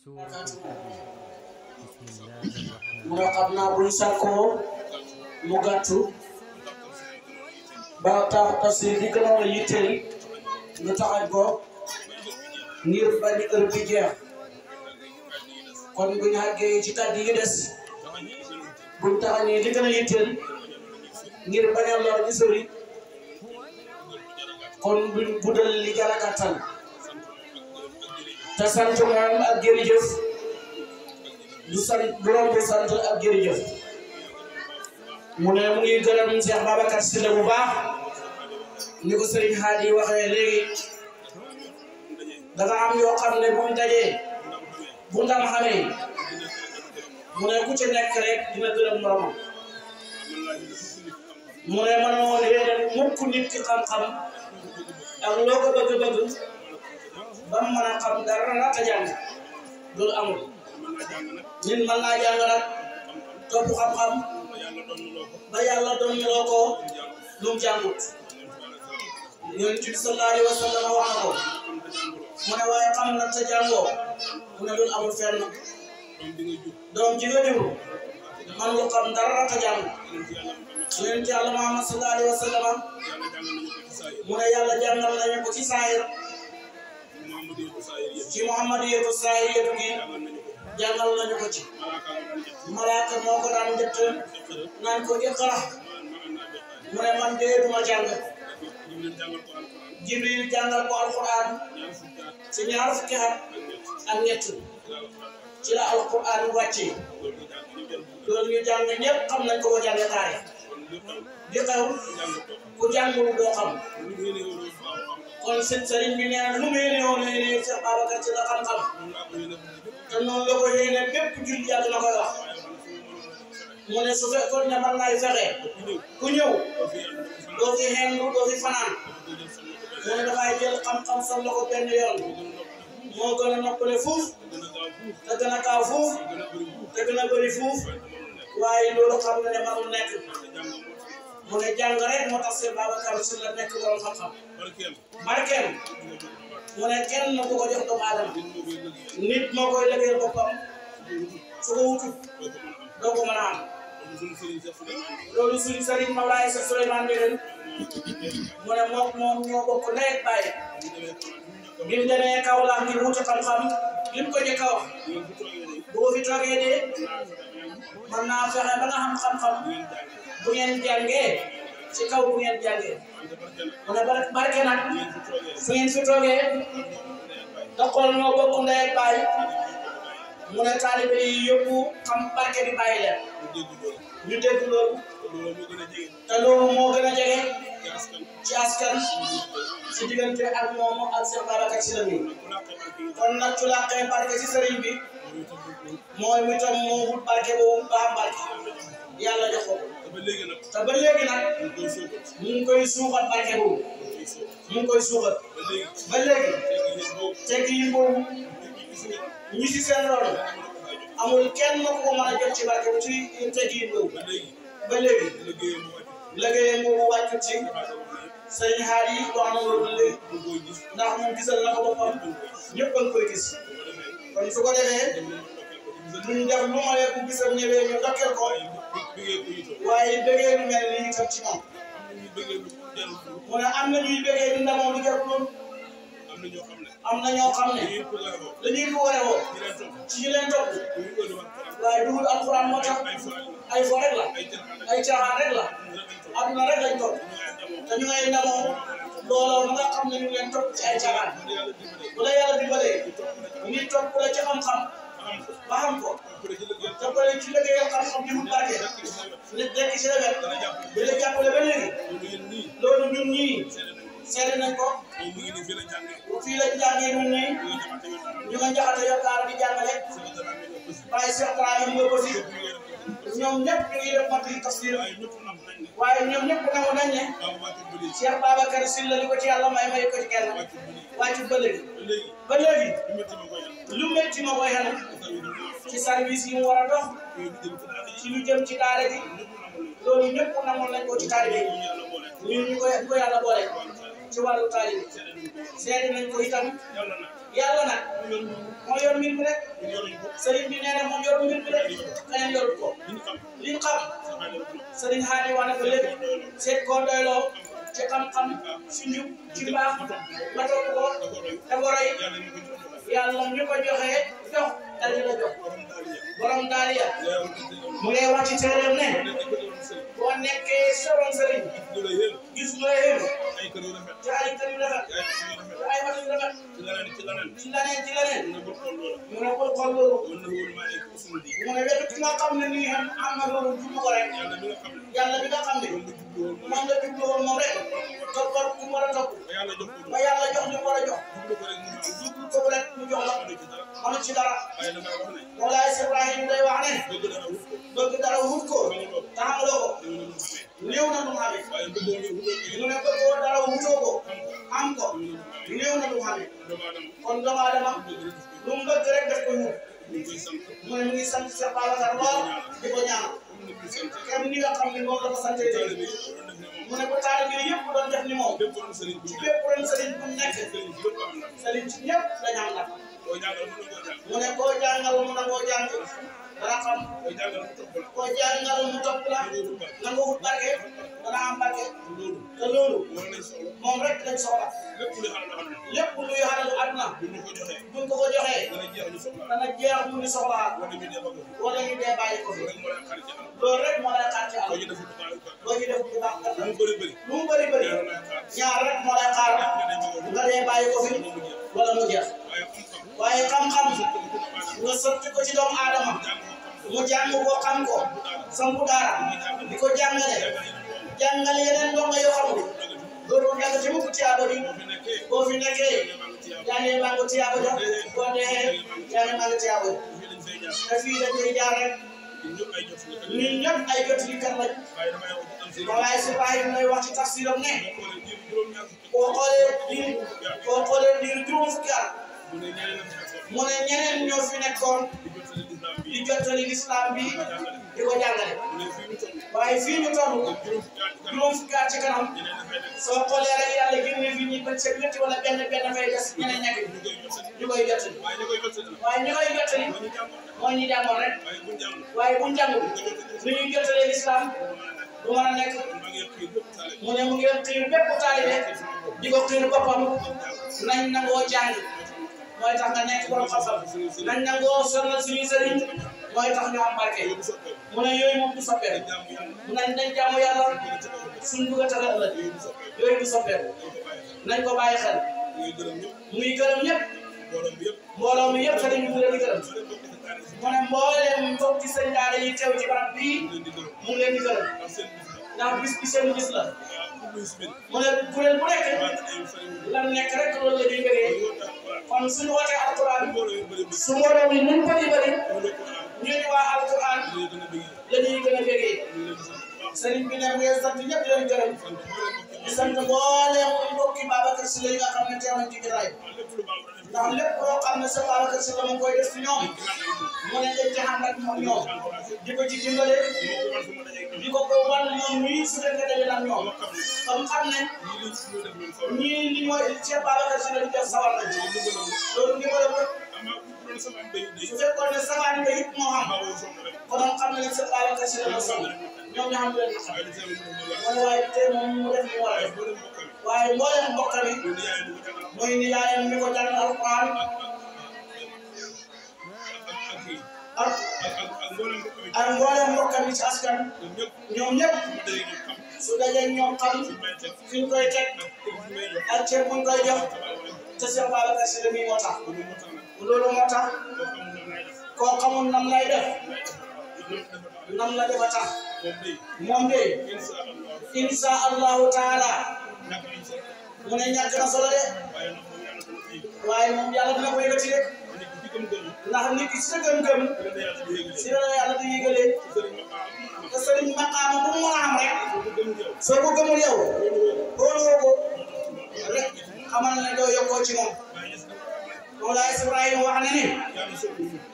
mu ne xam naa buñ sàkkoo mu gàttu ba tax tafsir bi gënoon a yitteel ñu taxañ ko ngir bañ heure bi jeex kon buñ àggee ci kàddu yi des buñ taxañee li gën a yitteel ngir bañ a lor ñu sori kon buñ guddal li jar a gàttal te sant moom ak jërëjëf du sant borom bu sant ak jërëjëf mu ne mu ngi gërëm Cheikh Babacar Sylla bu baax ni ko Serigne Hadi waxee léegi dafa am yoo xam ne buñ dajee bu ndam xamee mu ne ku ci nekk rek dina gërëm moromam mu ne man moo ne mukk nit ki xam-xam ak loo ko bëgg-bëgg ba mu mën a xam dara laata jàng loolu amul nit mën naa jàng nag topp xam-xam ba yàlla doon loo ko lu mu jàngut Yonent bi sallallahu alayhi wa sallam wax na ko mu ne waaye xam na te jàngoo mu ne loolu amul fenn doom ji nga jur man nga xam dara laata jàng Yonent Yàlla Muhammad sallallahu alayhi wa sallam mu ne yàlla jàngal nañu ko ci saayir ci Muhammadiyatu saayiriyatu gi jàngal nañu ko ci malaaka moo ko daan njëkk naan ko iqra mu ne man dee duma jàng Jibril jàngal ko alquran ci ñaar fukki at ak ñett ci la alquran wàcce loolu ñu jàng ñëpp xam nañ ko ba jàng taarix di xew ku jàngul doo xam kon sëriñ bi nee na lu muy néew ne Cheikh Babacar Sylla xam-xam te noonu la ko yéene bépp jullit yàlla na koy wax mu ne su fekkoon ne man ngay fexe ku ñëw doo fi hendu doo fi fanaan mu ne dafay jël xam-xam sol la ko benn yoon moo gën a noppale fuuf te gën a gaaw fuuf te gën a bëri fuuf waaye loolu xam na ne manul nekk mu ne jàng rek moo tax Cheikh Babacar Sylla nekk borom xam-xam barkeel mu ne kenn du ko jox doomu aadama nit moo koy liggéeyal boppam su ko wutut doo ko mën a am loolu suñu sëriñ Mawlaay Cheikh Souleymane Ndieguene mu ne moom ñoo bokk ndey ak baay bi mu demee Kaolack ngir wuti xam-xam li mu ko njëkk a wax bu ko fi toogee de mën naa fexe ba nga xam xam-xam bu ngeen jàngee ci kaw bu ngeen jàngee mu ne barke nag fu ngeen fi toogee da xool ñoo bokk ndey ak baay mu ne taalibe yi yóbbu xam barke bi bàyyi leen ñu dégg loolu te loolu moo gën a jege ci askan ci diggante ak moom ak Cheikh Babacar Sylla mi kon nag su laqee barke ci sëriñ bi mooy mi tam moo wut barke boobu ba am barke yàlla jox ko te ba léegi nag mu ngi koy suuxat barke boobu mu ngi koy suuxat ba léegi tekki yi boobu ñi ci seen rôle amul kenn ku ko mën a jot ci barke bu ci tekki yi boobu ba léegi liggéeyam boobu wàccut ci sëñ Hadi yi wax na loolu léegi ndax moom gisal na ko boppam ñëpp a ngi koy gis kon su ko defee duñ def lu ma leen bu gisam ñëwee ñu dokkeel ko waaye bëggee lu mel ni itam ci moom mu ne am na ñuy bëggee di ndamoo lu jarul loolu am na ñoo xam ne dañuy boole woo ci ñu leen topp waaye dugul alquran moo tax ay fo rek la ay caaxaan rek la aduna rek lañ topp te ñu ngay ndamoo looloo nga xam ne ñu leen topp ci ay caaxaan bu la yàlla dimbalee nit topp la ci xam-xam ba xam ko te pare ci liggéeyal xam-xam bi mu barke nit nekk ci rewet bi la jàppale ba léegi loolu ñun ñii seede nañ ko fii lañ jàngee ñun ñii ñu nga jaxate yor daara di jàngale waaye Cheikh Ibrahima nga ko fi ñoom ñëpp ñu ngi def matri tafsir waaye ñoom ñëpp nangu nañ ne Cheikh Babacar Sylla li ko ci yàlla may ko ci kenn wàccu ba léegi lu métti ma koy xel ci service yi mu war a dox ci lu jëm ci daara ji loolu ñëpp nangoon nañ ko ci taalibe yi ñu ko yàlla boole ci wàllu taalibe seede nañ ko itam yàlla nag moo yor mbir mi rek sëriñ bi nee na moom yor mbir mi rek keneen yorut ko li ñu xam sëriñ Xaadi wax na ko léegi seet koo doyloo ci xam-xam ci njub ci mbaax nga topp ko te ko roy yàlla ñu ko joxee jox dal di la jox borom daaliya mu ngi wax ci téeréem ne boo nekkee soroon sëriñ gis nga yéen ci ay kër yu rafet ci ay wat yu rafet ci leneen mu ne bul xool loolu mu ne wetu ki nga xam ne nii am na loolu jublu ko rek yàlla bi nga xam ne moom la jublu woon moom rek toppal ku mu war a topp ba yàlla jox li mu war a jox jublu ko rek mu jox la mënu ci dara Mawlaay Ibrahim day wax ne bëgg dara wut ko te xamuloo ko néew na lu mu xamee mu ne bëggoo dara wutoo ko am ko néew na lu mu xamee kon doomu aadama lu mu bëgg rek daf koy wut mu ne mu ngi sant Cheikh Babacar lool di ko ñaan kenn ni nga xam ne moom la ko sante tey mu ne ko taalibe yi yëpp doon def ni moom ci bépp ren sëriñ bu nekk sëriñ ci ñëpp dañu am nag mu ne koo jàngal mu nangoo jàng dana xam koo jàngal mu topp la nangoo wut barke dana am barke te loolu moom rek lañ soxla lépp luy xalalu àdduna buñ ko joxee dana jeex mu ni soxlaa wala ñu dee bàyyi ko fi loolu rek moo lay xaar ci àll boo ci def bu baax lu mu bëri ñaar rek moo lay xaar nga dee bàyyi ko fi wala mu jeex waaye xam-xam nga sotti ko ci doomu aadama mu jàng ko xam ko sampu daara di ko jàngale yeneen ndongo yoo xam ne loolu nekk ci mukk tiyaaba bi boo fi nekkee yaa ngi màgg tiyaaba jox boo dee yaa ngi màgg tiyaaba te fii dañ koy jaar rek ñun ñëpp ay jot li kat lañ waaye si bàyyi may wax ci tafsiram ne boo xoolee diir juróom fukki at mu ne ñeneen ñoo fi nekkoon di jottali lislaam bi di ko jàngale waaye fii ñu toll juróom fukki at ci kanam soo xoolee rek yàlla génne fi ñi bët set ñetti wala benn fay des ñeneen ñekk ñu koy jottali waaye ñu koy jottali mooy ñi jàngoon rek waaye buñ jàngul lu ñuy jottalee lislaam du mën a nekk mu ne mu ngi xiir bépp taalibe di ko xiir boppam nañ nangoo jàng mooy tax nga nekk borom xam-xam nañ nangoo sonal suñuy sëriñ mooy tax ñu am barke mu ne yooyu moom du soppeeku mu nañ jaamu yàlla suñ bëgg a tagal ëllëg yooyu du soppeeku nañ ko bàyyi xel muy gërëm ñëpp mbooloo mi yëpp sëriñ bi mu leen di gërëm mu ne mbooleem mbokki sëñ daara yi teew ci barab bii mu ngi leen di gërëm ndax bis bi seen gis la mu ne kuréel bu nekk lan nekk rek loolu la ñuy bëggee kon suñu wootee alquran su mbooloo mi nuñ ko di bëri ñu ni waa alquran la ñuy gën a bëggee sëriñ bi ne mu ngi sant ñëpp di leen gërëm di sant mbooleem mbokki Babacar Sy la nga xam ne teew nañ ci jotaay ndax lépp loo xam ne sa Babacar Sy la mu koy def ci ñoom mu ne dañ ci ànd ak moom ñoom di ko ci dimbale di ko wan moom mii su fekkee daje nag ñoom comme xam ne ñii li mooy Cheikh Babacar Sy la di def sawar nañ ci loolu dimbale ko su fekkoon ne sabaan ba it moo xam konoon xam ne Cheikh Babacar Sy la ma sonn ñoom ñoo xam leen xam mu ne waaye tey moom mu def li war a def waaye mboolem mbokk mi mooy ni yaayam mi ko jàng alquran ak mboolem mbokk mi ci askan ñoom ñëpp su dajee ñoom xam fi ñu koy teg ak ceeb bu ñu koy jox te Cheikh Babacar Sy la muy moo tax loolu moo tax koo xamul nam lay def nam la defa tax moom de insha allahu taala mu ne ñàkk na solo de waaye moom yàlla dina ko yëkkati rek ndax nit ki si sa gëm-gëm si la yàlla di yëgalee te sëriñ maqaama bu mu mën a am rek soo ko gëmul yow xooloo ko rek xamal ne doo yokkoo ci moom Mawlaay Ibrahima wax na ne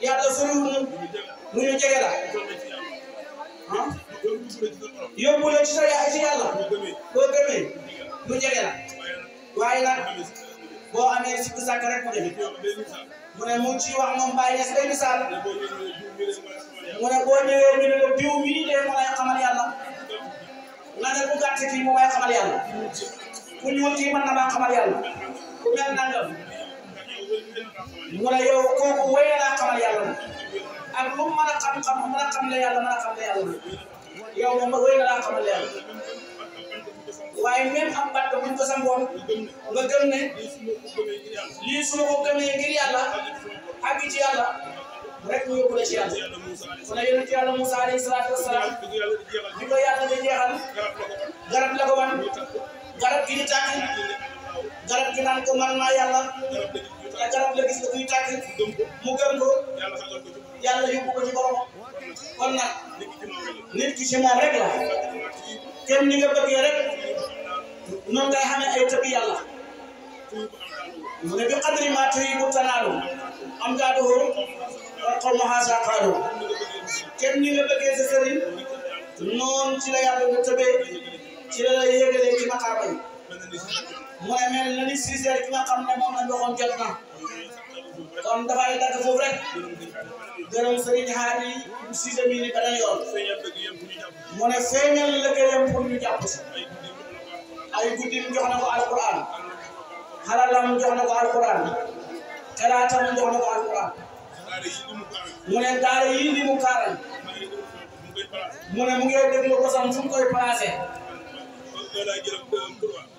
yàlla soriwul lu ñu jege la ah yóbbu la ci sa yaay ci yàlla boo gëmee lu jege la waaye nag boo amee sikk sàkk rek mu def mu ne mu ngi ciy wax moom Baye Niass day misaal mu ne boo ñëwee ñu ne la diw mii de moo lay xamal yàlla nga ne ku gàtt kii moo lay xamal yàlla ku ñuul kii mën na maa xamal yàlla ku mel nangam mu ne yow kooku wéy laa xamal yàlla ak lu mu mën a xam-xam mën a xam ne yàlla mën a xam ne yàlla yow moom wéy laa xamal yàlla waaye même am baat buñ ko sangoon nga gëm ne lii su ma ko gëmee ngir yàlla àgg ci yàlla rek ñu yóbbu la ci yàlla kon nag yonent yàlla Moussa alayhi salaatu wa salaam di ko yàlla di jeexal garab la ko wan garab gi di tàkk garab gi naan ko man maa yàlla te garab la gis nga kuy tàkk mu gëm ko yàlla yóbbu ko ci borom kon nag nit ki ci moom rek la kenn ni nga bëggee rek noonu ngay xamee ay tëbi yàlla mu ne bi qadri ma tuhibbu tanaalu am jaaduhu xaw ma xaasa xaalu kenn ni nga bëggee sa sëriñ noonu ci la yàlla nga tëbee ci la la yégalee ci maqaama yi mu ne mel na ni Cissé ki nga xam ne moom lañ waxoon jot na kon dafay dagg foofu rek gërëm sëriñ Haadi Cissé mi ni beneen yoon mu ne feeñal liggéeyam pour ñu jàpp si ay guddim jox na ko alquran xalalam jox na ko alquran xalaatam jox na ko alquran mu ne daara yi li mu kaaral mu ne mu ngi déglu ko sam fu mu koy placé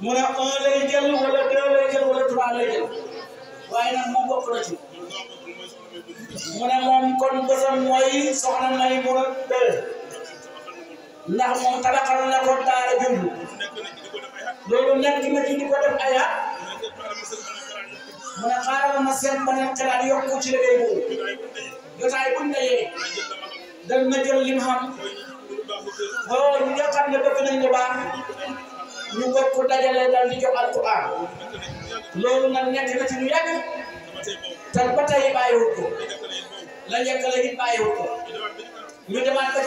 mu ne 1 lay jël wala 2 lay jël wala 3 lay jël waaye nag moom bokk na ci mu ne moom kon bësam mooy soxna May mu ndax moom tabaxal na ko daara jënd loolu nekk na ci di ko def ay at mu ne xaaral ma seen beneen xalaat yokku ci liggéey boobu jotaay buñ dajee dal na jël lim xam xool ñi nga xam ne bëgg nañ lu baax ñu bokk dajale dal di jox alquran loolu nag nekk na ci lu yàgg te ba tey bàyyiwut ko la njëkk la it bàyyiwut ko ñu demaat ba